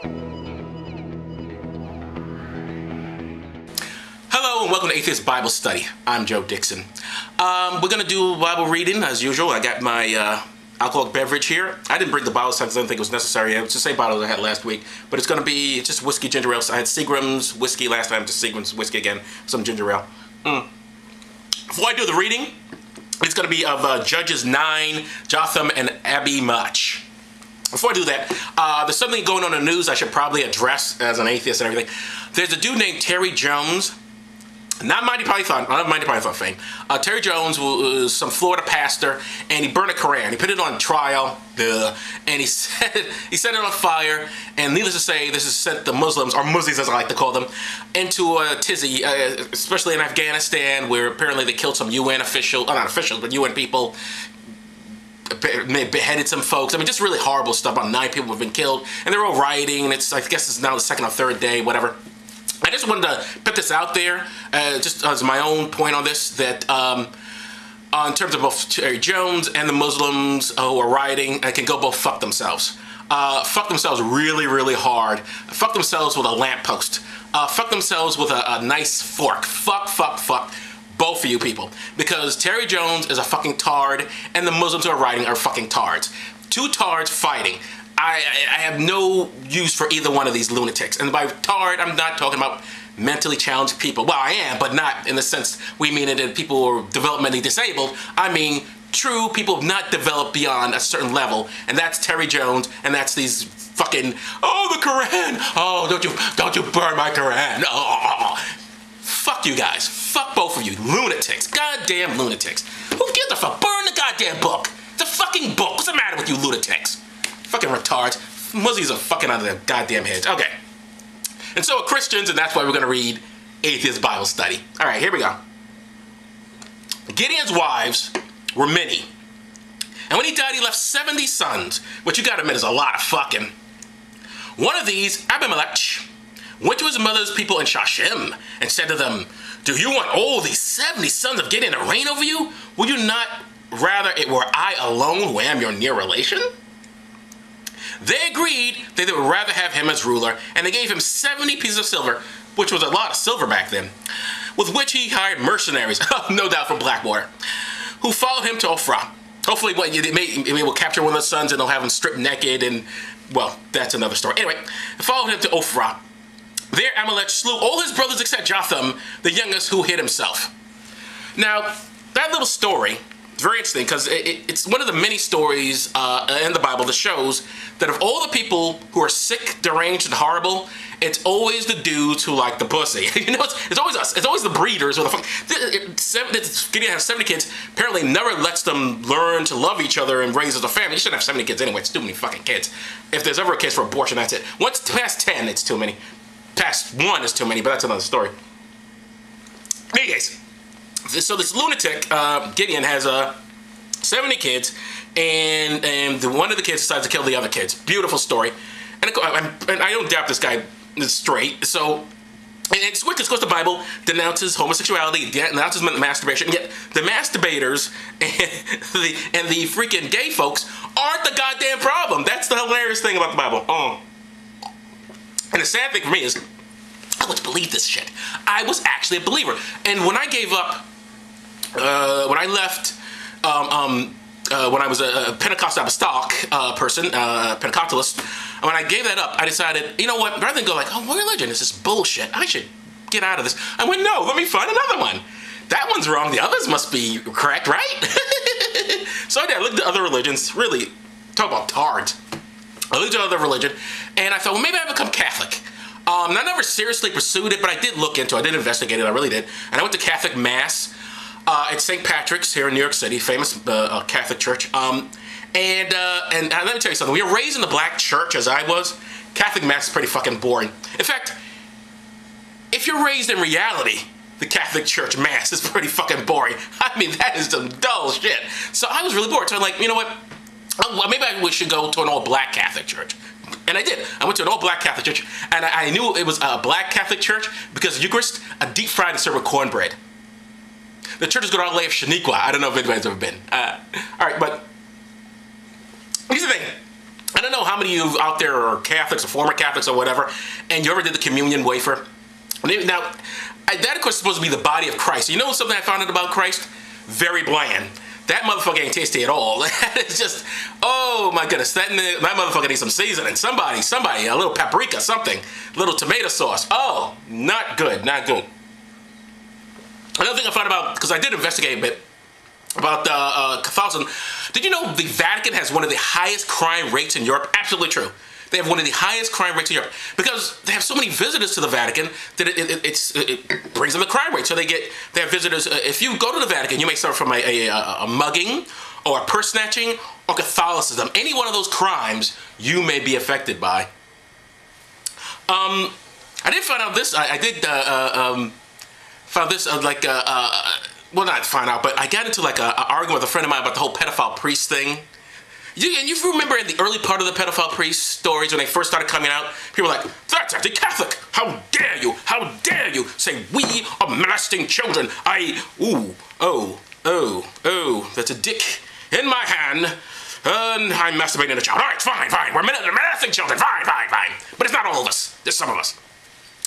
Hello and welcome to Atheist Bible Study. I'm Joe Dixon. We're going to do Bible reading as usual. I got my alcoholic beverage here. I didn't bring the bottle because I didn't think it was necessary. It was the same bottle I had last week, but it's going to be just whiskey ginger ale. So I had Seagram's whiskey last time, just Seagram's whiskey again, some ginger ale. Before I do the reading, it's going to be of Judges 9, Jotham and Abimelech. Before I do that, there's something going on in the news I should probably address as an atheist and everything. There's a dude named Terry Jones. Not Monty Python, not Monty Python fame. Terry Jones was some Florida pastor, and he burned a Quran. He put it on trial, and he set it on fire. And needless to say, this has sent the Muslims, or Muzzies as I like to call them, into a tizzy, especially in Afghanistan, where apparently they killed some UN officials, not officials, but UN people, beheaded some folks. I mean, just really horrible stuff. About 9 people have been killed, and they're all rioting. And I guess it's now the 2nd or 3rd day, whatever. I just wanted to put this out there, just as my own point on this, that in terms of both Terry Jones and the Muslims who are rioting, can go both fuck themselves. Fuck themselves really, really hard. Fuck themselves with a lamppost. Fuck themselves with a nice fork. Fuck. Both of you people. Because Terry Jones is a fucking tard, and the Muslims who are rioting are fucking tards. 2 tards fighting. I have no use for either one of these lunatics. And by tard, I'm not talking about mentally challenged people. Well, I am, but not in the sense we mean it in people who are developmentally disabled. I mean true people have not developed beyond a certain level. And that's Terry Jones, and that's these fucking, oh, the Quran. Oh, don't you burn my Quran. Oh. Fuck you guys. Fuck both of you. Lunatics. Goddamn lunatics. Who gives a fuck? Burn the goddamn book. It's a fucking book. What's the matter with you lunatics? Fucking retards. Muzzies are fucking out of their goddamn heads. Okay. And so are Christians, and that's why we're going to read Atheist Bible Study. All right, here we go. Gideon's wives were many. And when he died, he left 70 sons, which you got to admit is a lot of fucking. One of these, Abimelech, went to his mother's people in Shashem and said to them, "Do you want all these 70 sons of Gideon to reign over you? Will you not rather it were I alone who am your near relation?" They agreed that they would rather have him as ruler, and they gave him 70 pieces of silver, which was a lot of silver back then, with which he hired mercenaries, no doubt from Blackwater, who followed him to Ophrah. Hopefully, they will capture one of the sons and they'll have him stripped naked, and, well, that's another story. Anyway, they followed him to Ophrah. There, Abimelech slew all his brothers except Jotham, the youngest, who hid himself. Now, that little story, very interesting, because it's one of the many stories in the Bible that shows that of all the people who are sick, deranged, and horrible, it's always the dudes who like the pussy. You know, it's always us. It's always the breeders. Or Gideon has 70 kids, apparently never lets them learn to love each other and raise as a family. You shouldn't have 70 kids anyway. It's too many fucking kids. If there's ever a case for abortion, that's it. Once past 10, it's too many. Past 1 is too many, but that's another story. Anyways. So this lunatic, Gideon, has 70 kids, and one of the kids decides to kill the other kids. Beautiful story. And I don't doubt this guy is straight. So, and it's weird because the Bible denounces homosexuality, denounces masturbation, and yet the masturbators and the freaking gay folks aren't the goddamn problem. That's the hilarious thing about the Bible. And the sad thing for me is, I was believe this shit. I was actually a believer. And when I gave up, when I left, when I was a Pentecostal apostolic person, Pentecostalist, when I gave that up, I decided, you know what, rather than go like, oh, what religion is this bullshit? I should get out of this. I went, no, let me find another one. That one's wrong. The others must be correct, right? So I looked at other religions, really, talk about tards. I looked at other religion, and I thought, well, maybe I'll become Catholic. I never seriously pursued it, but I did look into it. I did investigate it. I really did. And I went to Catholic Mass at St. Patrick's here in New York City, famous Catholic church. And let me tell you something. When you're raised in the black church, as I was, Catholic Mass is pretty fucking boring. In fact, if you're raised in reality, the Catholic Church Mass is pretty fucking boring. I mean, that is some dull shit. So I was really bored. So I'm like, you know what? Maybe we should go to an all-black Catholic church. And I did. I went to an all-black Catholic church, and I knew it was a black Catholic church because the Eucharist, a deep fried and served with cornbread. The church is called Our Lady of Shaniqua. I don't know if anybody's ever been. All right, but here's the thing. I don't know how many of you out there are Catholics or former Catholics or whatever, and you ever did the communion wafer. Now, that of course is supposed to be the body of Christ. You know something I found out about Christ? Very bland. That motherfucker ain't tasty at all. It's just, oh my goodness, that motherfucker needs some seasoning. Somebody, a little paprika, something, a little tomato sauce. Oh, not good, not good. Another thing I found about, because I did investigate a bit about Catholicism. Did you know the Vatican has one of the highest crime rates in Europe? Absolutely true. They have one of the highest crime rates in Europe because they have so many visitors to the Vatican that it brings them the crime rate. So they have visitors. If you go to the Vatican, you may suffer from a mugging or a purse snatching or Catholicism. Any one of those crimes you may be affected by. I did find out this. I did found this well, not find out, but I got into like an argument with a friend of mine about the whole pedophile priest thing. And you remember in the early part of the pedophile priest stories when they first started coming out, people were like, that's anti-Catholic. How dare you say we are molesting children. That's a dick in my hand. And I'm masturbating a child. All right, fine. We're molesting children. Fine. But it's not all of us. There's some of us.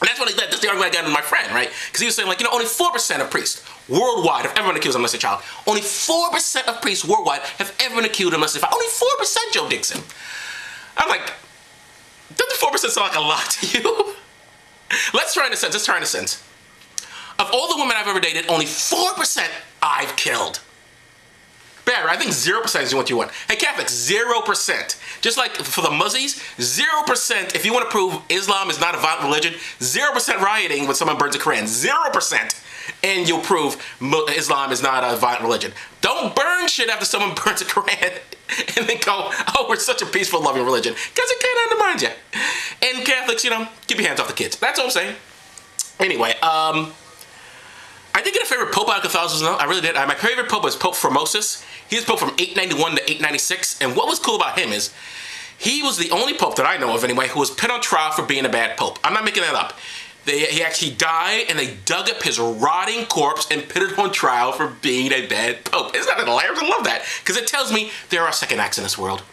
And that's the argument I got with my friend, right? Because he was saying, like, only 4% of priests worldwide have ever been accused of molesting a child. Only 4% of priests worldwide have ever been accused of molesting a child. Only 4%, Joe Dixon. I'm like, doesn't 4% sound like a lot to you? Let's try in a sense. Of all the women I've ever dated, only 4% I've killed. Better, I think 0% is what you want. Hey, Catholics, 0%. Just like for the Muzzies, 0%. If you want to prove Islam is not a violent religion, 0% rioting when someone burns a Quran. 0%. And you'll prove Islam is not a violent religion. Don't burn shit after someone burns a Quran and then go, oh, we're such a peaceful, loving religion. Because it kind of undermines you. And Catholics, keep your hands off the kids. That's what I'm saying. Anyway, I did get a favorite pope out of Catholicism. I really did. My favorite pope was Pope Formosus. He was pope from 891 to 896. And what was cool about him is he was the only pope that I know of anyway who was put on trial for being a bad pope. I'm not making that up. He actually died and they dug up his rotting corpse and put it on trial for being a bad pope. Isn't that hilarious? I love that because it tells me there are second acts in this world.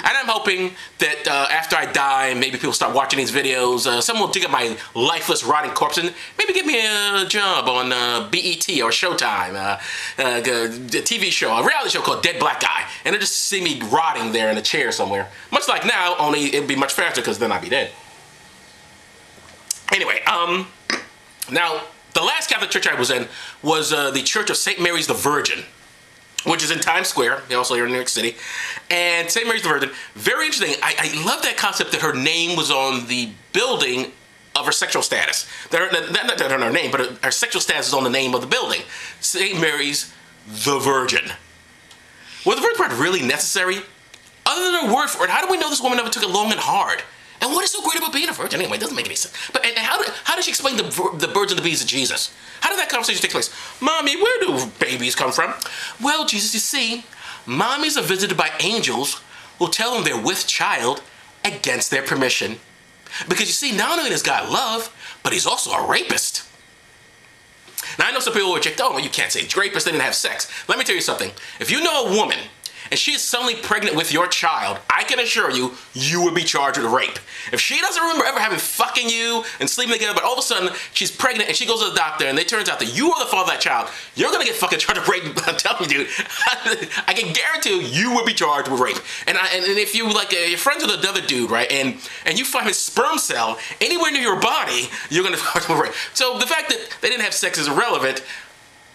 And I'm hoping that after I die and maybe people start watching these videos, someone will dig up my lifeless, rotting corpse and maybe give me a job on BET or Showtime, a TV show, a reality show called Dead Black Guy. And they'll just see me rotting there in a chair somewhere. Much like now, only it'd be much faster because then I'd be dead. Anyway, now, the last Catholic church I was in was the Church of St. Mary's the Virgin, which is in Times Square, also here in New York City. And St. Mary's the Virgin, very interesting. I love that concept that her name was on the building of her sexual status. Not her name, but her sexual status is on the name of the building. St. Mary's the Virgin. Was the virgin part really necessary? Other than a word for it, how do we know this woman never took it long and hard? And what is so great about being a virgin? Anyway, it doesn't make any sense. But and how does she explain the birds and the bees to Jesus? How did that conversation take place? Mommy, where do babies come from? Well, Jesus, you see, mommies are visited by angels who tell them they're with child against their permission. Because you see, not only does God love, but he's also a rapist. Now, I know some people will reject, oh, you can't say rapist, they didn't have sex. Let me tell you something. If you know a woman and she is suddenly pregnant with your child, I can assure you, you would be charged with rape. If she doesn't remember ever having fucking you and sleeping together, but all of a sudden she's pregnant and she goes to the doctor and it turns out that you are the father of that child, you're gonna get fucking charged with rape. I'm telling you, dude. I can guarantee you would be charged with rape. And if you you're friends with another dude, right, and you find his sperm cell anywhere near your body, you're gonna charge with rape. So the fact that they didn't have sex is irrelevant.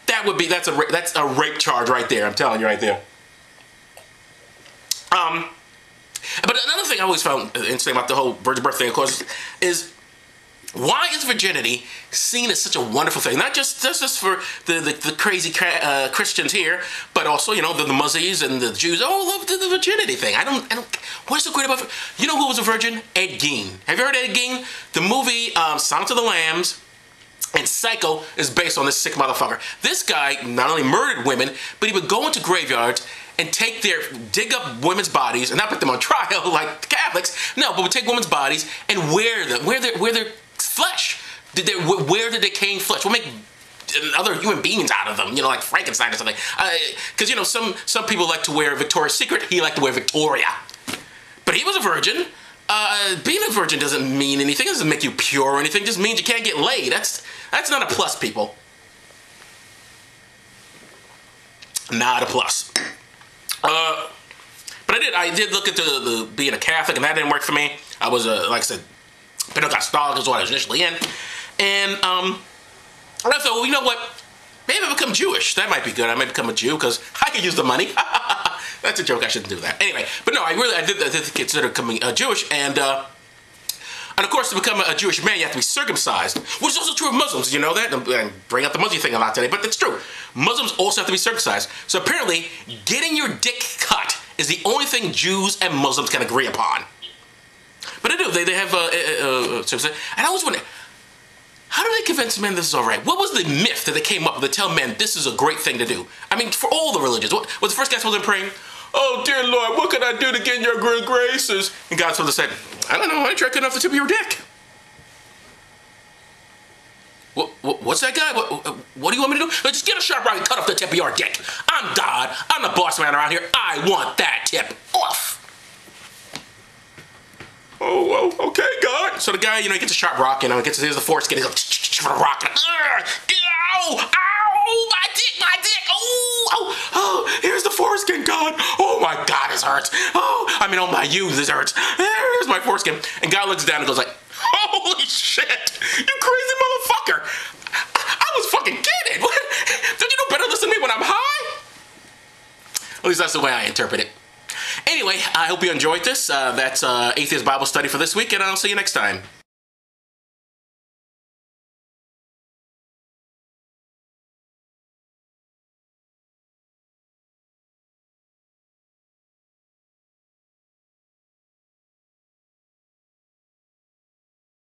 That's a rape charge right there. I'm telling you right there. But another thing I always found interesting about the whole virgin birth thing, of course, is why is virginity seen as such a wonderful thing? Not just for the crazy Christians here, but also, the Muzzies and the Jews all love the virginity thing. I don't. What's so great about? You know who was a virgin? Ed Gein. Have you heard of Ed Gein? The movie Silence of the Lambs and Psycho is based on this sick motherfucker. This guy not only murdered women, but he would go into graveyards and dig up women's bodies and not put them on trial like Catholics. No, but would take women's bodies and wear their flesh. Where the decaying flesh? We'll make other human beings out of them, like Frankenstein or something. Because some people like to wear Victoria's Secret. He liked to wear Victoria. But he was a virgin. Being a virgin doesn't mean anything. It doesn't make you pure or anything. It just means you can't get laid. That's not a plus, people. Not a plus. But I did look into the being a Catholic, and that didn't work for me. I was, like I said, Pentecostal is what I was initially in. And I thought, well, you know what? Maybe I become Jewish. That might be good. I might become a Jew because I could use the money. That's a joke. I shouldn't do that. Anyway, but no, I did consider becoming Jewish, and of course, to become a Jewish man, you have to be circumcised, which is also true of Muslims. You know that? I bring up the Muzzy thing a lot today, but it's true. Muslims also have to be circumcised. So apparently, getting your dick cut is the only thing Jews and Muslims can agree upon. But they do. They have circumcision. And I always wonder, how do they convince men this is all right? What was the myth that they came up with to tell men this is a great thing to do? I mean, for all the religions. What was the first guy supposed to be praying? Oh, dear Lord, what can I do to get in your good graces? And God's supposed to say, I don't know, I ain't trying to cut off the tip of your dick. What's that guy? What do you want me to do? Just get a sharp rock and cut off the tip of your dick. I'm God. I'm the boss man around here. I want that tip off. Oh, well, okay, God. So the guy, he gets a sharp rock, gets here's the foreskin. He's like, for the rock. Ow, my dick. Oh, here's the foreskin, God. Oh, my God, this hurts. Oh my, this hurts. Here's my foreskin. And God looks down and goes like, holy shit, you crazy motherfucker. I was fucking kidding. Don't you know better to listen to me when I'm high? At least that's the way I interpret it. Anyway, I hope you enjoyed this. That's Atheist Bible Study for this week, and I'll see you next time.